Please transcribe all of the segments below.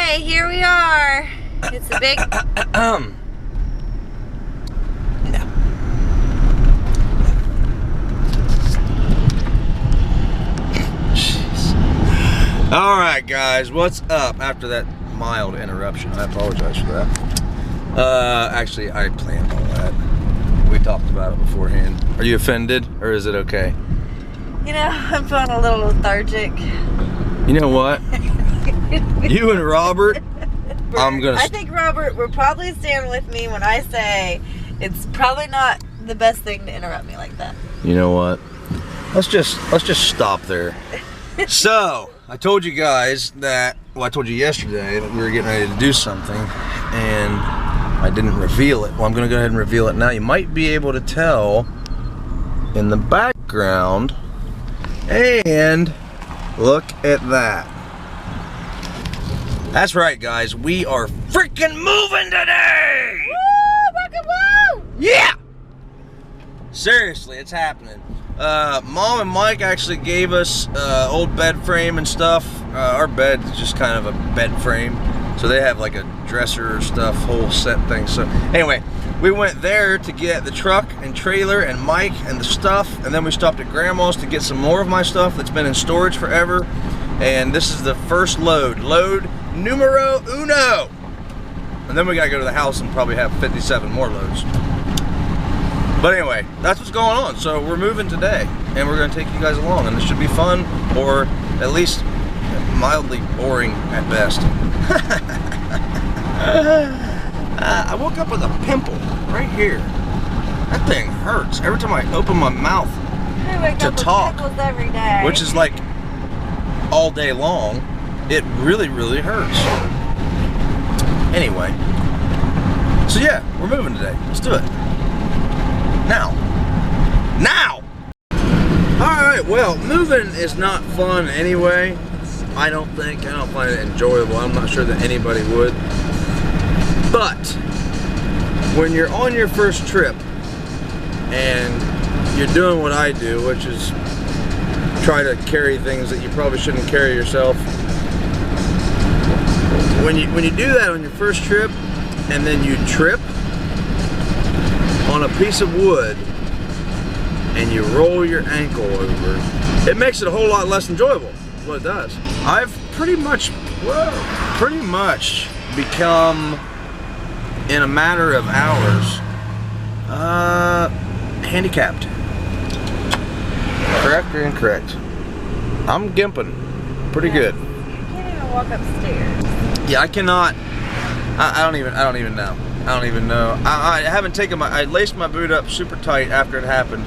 Okay, here we are. It's a big... No. Jeez. All right, guys, what's up after that mild interruption? I apologize for that. Actually, I planned all that. We talked about it beforehand. Are you offended, or is it okay? You know, I'm feeling a little lethargic. You know what? You and Robert, I think Robert will probably stand with me when I say it's probably not the best thing to interrupt me like that. You know what? Let's just stop there. So, I told you guys that, well, I told you yesterday that we were getting ready to do something, and I didn't reveal it. Well, I'm going to go ahead and reveal it now. You might be able to tell in the background, and look at that. That's right, guys. We are freaking moving today! Woo! Rock and roll! Yeah! Seriously, it's happening. Mom and Mike actually gave us old bed frame and stuff. Our bed is just kind of a bed frame. So they have like a dresser stuff, whole set thing. So anyway, we went there to get the truck and trailer and Mike and the stuff. And then we stopped at Grandma's to get some more of my stuff that's been in storage forever. And this is the first load. Load numero uno. And then we gotta go to the house and probably have 57 more loads. But anyway, that's what's going on. So we're moving today, and we're gonna take you guys along, and this should be fun, or at least mildly boring at best. I woke up with a pimple right here. That thing hurts every time I open my mouth to talk, every day. which is like all day long. It really, really hurts. Anyway, so yeah, we're moving today. Let's do it. Now. Alright, well, moving is not fun anyway. I don't find it enjoyable. I'm not sure that anybody would. But when you're on your first trip and you're doing what I do, which is try to carry things that you probably shouldn't carry yourself. When you do that on your first trip and then you trip on a piece of wood and you roll your ankle over, it makes it a whole lot less enjoyable. That's what it does. I've pretty much become, in a matter of hours, handicapped. Correct or incorrect? I'm gimping pretty good. You can't even walk upstairs. Yeah, I cannot. I don't even know. I don't even know. I haven't taken I laced my boot up super tight after it happened.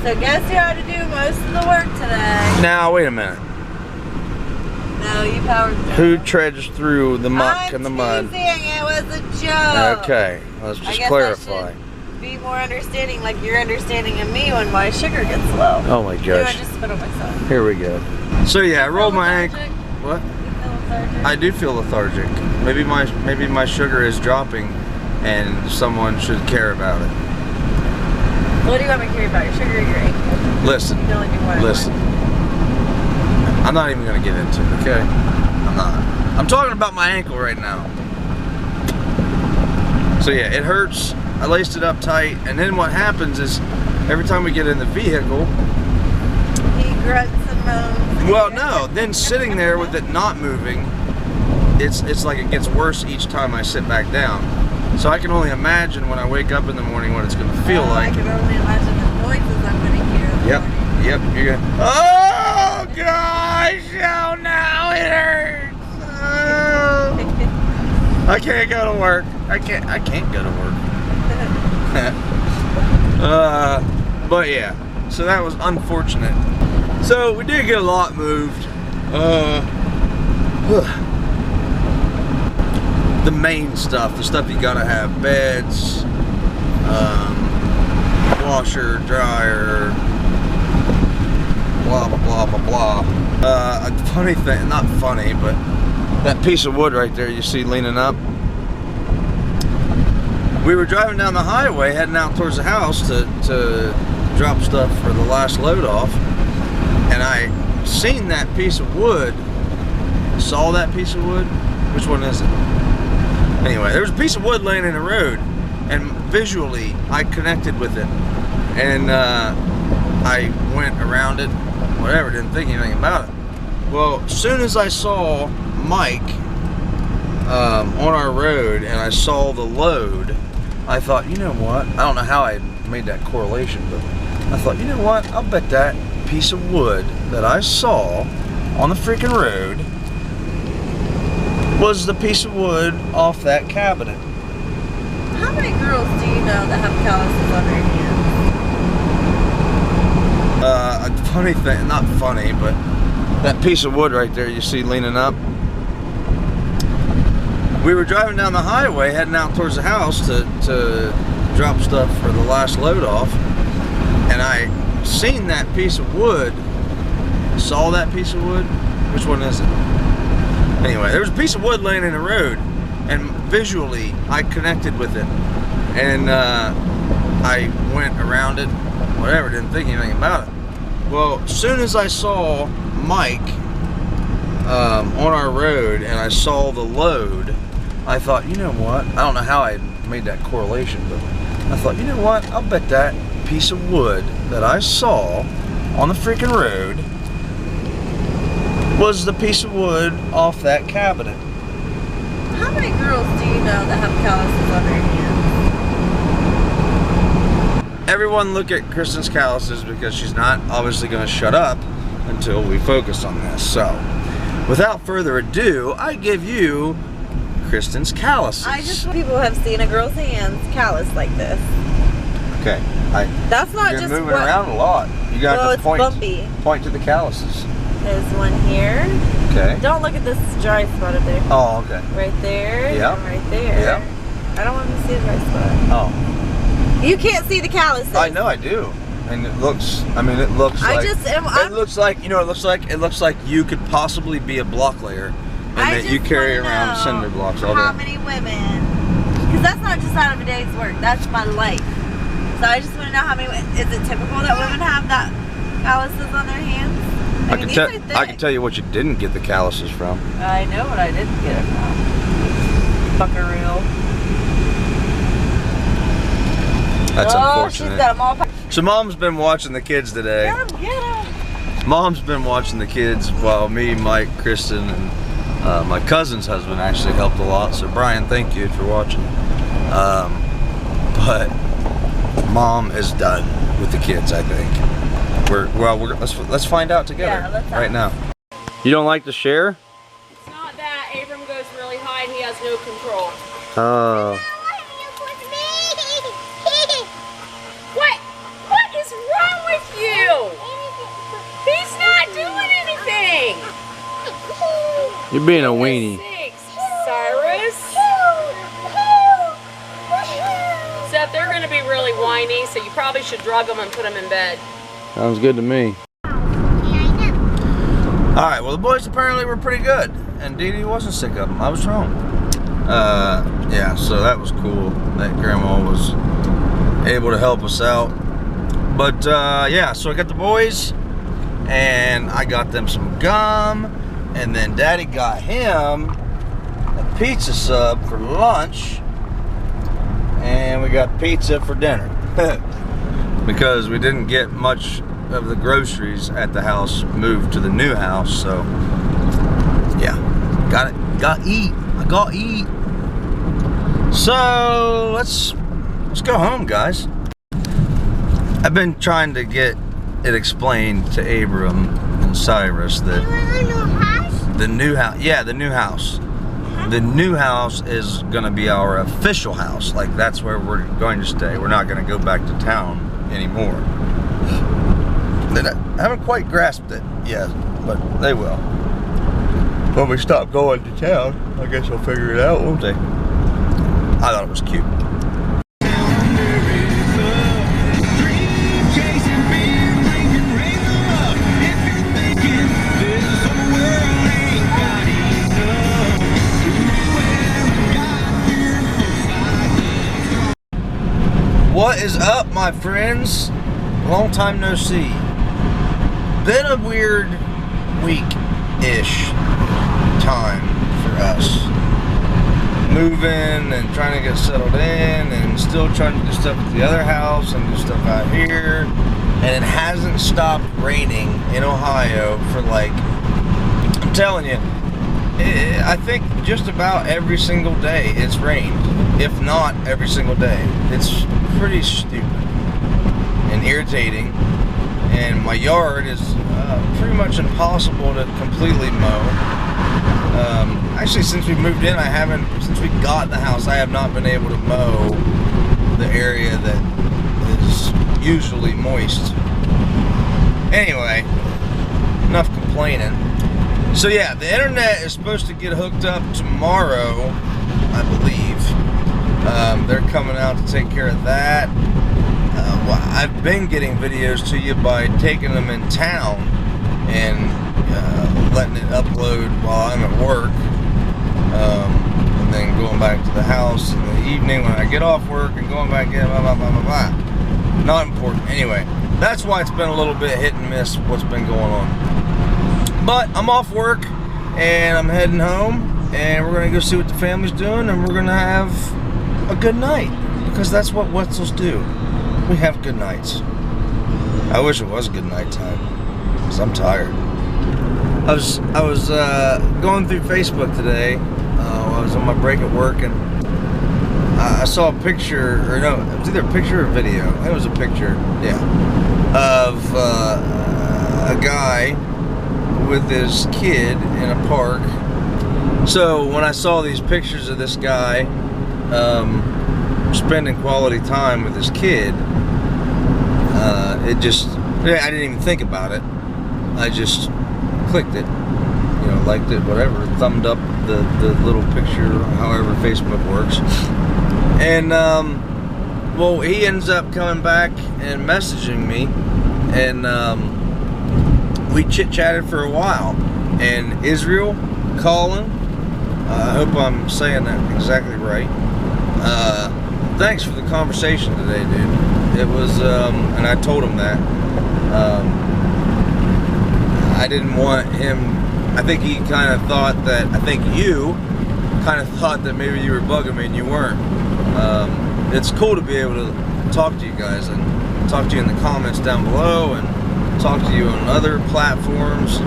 So guess who had to do most of the work today? Now, wait a minute. No, you powered through. Who treads through the muck and the mud? I'm teasing, it was a joke. Okay, let's just clarify. I should be more understanding, like you're understanding of me when my sugar gets low. Oh my gosh. Maybe I just spit on myself. Here we go. So yeah, I rolled my ankle. What? You feel lethargic? I do feel lethargic. Maybe my sugar is dropping, and someone should care about it. What do you want me to carry about, your sugar or your ankle? Listen. You can only do one. Listen. I'm not even gonna get into it, okay? I'm not. I'm talking about my ankle right now. So yeah, it hurts. I laced it up tight, and then what happens is every time we get in the vehicle, he grunts and moans. well, no, then sitting there with it not moving, it's like it gets worse each time I sit back down. So I can only imagine when I wake up in the morning what it's going to feel like. I can only imagine the noises I'm going to hear. Yep, you're going to... Oh, gosh, oh, no, it hurts. Oh. I can't go to work. I can't go to work. But yeah, so that was unfortunate. So we did get a lot moved. The main stuff, the stuff you gotta have: beds, washer, dryer, blah blah blah blah blah. A funny thing, not funny, but that piece of wood right there you see leaning up. We were driving down the highway heading out towards the house to drop stuff for the last load off, and I seen that piece of wood, saw that piece of wood, Which one is it? Anyway, there was a piece of wood laying in the road, and visually I connected with it, and I went around it, whatever, didn't think anything about it. Well, as soon as I saw Mike on our road and I saw the load, I thought, you know what? I don't know how I made that correlation, but I thought, you know what? I'll bet that piece of wood that I saw on the freaking road was the piece of wood off that cabinet. How many girls do you know that have calluses on their hands? A funny thing, not funny, but that piece of wood right there you see leaning up. We were driving down the highway heading out towards the house to drop stuff for the last load off, and I seen that piece of wood. Saw that piece of wood? Which one is it? Anyway, there was a piece of wood laying in the road, and visually I connected with it, and I went around it, whatever, didn't think anything about it. Well, as soon as I saw Mike on our road and I saw the load, I thought, you know what? I don't know how I made that correlation, but I thought, you know what? I'll bet that piece of wood that I saw on the freaking road was the piece of wood off that cabinet. How many girls do you know that have calluses on their hands? Everyone look at Kristen's calluses because she's not obviously going to shut up until we focus on this. So, without further ado, I give you Kristen's calluses. I just want people have seen a girl's hands callous like this. Okay. That's not you're just moving around a lot. You got to bumpy. Point to the calluses. There's one here. Okay. Don't look at this dry spot up there. Oh, okay. Right there. Yeah. And right there. Yeah. I don't want them to see the dry spot. Oh. You can't see the calluses. I know I do. And it looks, I mean, it looks like, it looks like, you know what it looks like? It looks like you could possibly be a block layer and that you carry around cinder blocks all day. How many women, because that's not just out of a day's work, that's my life. So I just want to know how many, is it typical that women have that calluses on their hands? I can tell you what you didn't get the calluses from. I know what I didn't get it from. Buckaroo. That's unfortunate. She's got them all. So Mom's been watching the kids today. Get them. Mom's been watching the kids while me, Mike, Kristen, and my cousin's husband actually helped a lot. So Brian, thank you for watching. But Mom is done with the kids, I think. Let's find out together right now. You don't like to share? It's not that. Abram goes really high and he has no control. Oh. What is wrong with you? He's not doing anything. You're being a weenie. Cyrus. Seth, they're going to be really whiny, so you probably should drug them and put them in bed. Sounds good to me. Alright, well the boys apparently were pretty good. And Dee Dee wasn't sick of them. I was wrong. Yeah, so that was cool that Grandma was able to help us out. But yeah, so I got the boys and I got them some gum, and then Daddy got him a pizza sub for lunch, and we got pizza for dinner. Because we didn't get much of the groceries at the house moved to the new house, so yeah, got to eat. I got to eat. So let's go home, guys. I've been trying to get it explained to Abram and Cyrus that the new house, yeah, the new house. The new house is gonna be our official house. Like, that's where we're going to stay. We're not gonna go back to town anymore. I haven't quite grasped it yet, but they will. When we stop going to town, I guess they'll figure it out, won't they? I thought it was cute. What is up, my friends? Long time no see. Been a weird week-ish time for us. moving and trying to get settled in, and still trying to do stuff at the other house and do stuff out here. And it hasn't stopped raining in Ohio for, like, I'm telling you, I think just about every single day it's rained, if not every single day. It's pretty stupid and irritating, and my yard is pretty much impossible to completely mow. Actually, since we moved in, since we got the house, I have not been able to mow the area that is usually moist. Anyway, enough complaining. So yeah, the internet is supposed to get hooked up tomorrow, I believe. They're coming out to take care of that. Well, I've been getting videos to you by taking them in town and letting it upload while I'm at work, and then going back to the house in the evening when I get off work and going back in, blah, blah, blah, blah, blah. Not important. Anyway, that's why it's been a little bit hit and miss what's been going on. But I'm off work and I'm heading home, and we're going to go see what the family's doing, and we're going to have a good night, because that's what Wetzels do. We have good nights. I wish it was a good night time, because I'm tired. I was going through Facebook today while I was on my break at work, and I saw a picture, or no, it was either a picture or a video. I think it was a picture, yeah, of a guy with his kid in a park. So when I saw these pictures of this guy spending quality time with his kid, I didn't even think about it. I just clicked it, liked it, whatever, thumbed up the little picture, however Facebook works. And well, he ends up coming back and messaging me, and we chit-chatted for a while. And Israel, Colin, I hope I'm saying that exactly right. Thanks for the conversation today, dude. It was, and I told him that. I didn't want him, I think he kind of thought that, I think you kind of thought that maybe you were bugging me, and you weren't. It's cool to be able to talk to you guys and talk to you in the comments down below and talk to you on other platforms.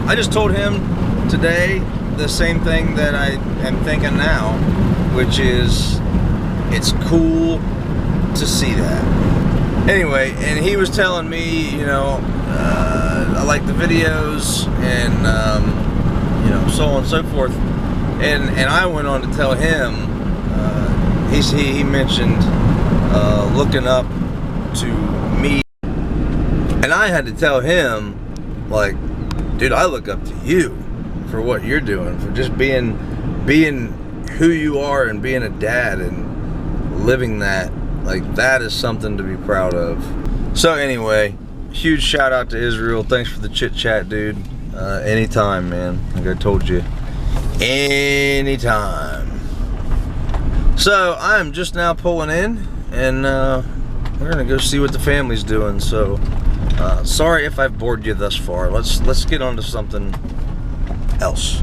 I just told him today the same thing that I am thinking now, which is it's cool to see that. Anyway, and he was telling me, I like the videos and, so on and so forth. And I went on to tell him, he mentioned looking up to me. And I had to tell him, like, dude, I look up to you for what you're doing, for just being who you are and being a dad and living that. Like, that is something to be proud of. So anyway, huge shout out to Israel. Thanks for the chit chat, dude. Anytime, man. Like I told you, anytime. So I'm just now pulling in, and we're gonna go see what the family's doing. So sorry if I've bored you thus far. Let's get on to something else.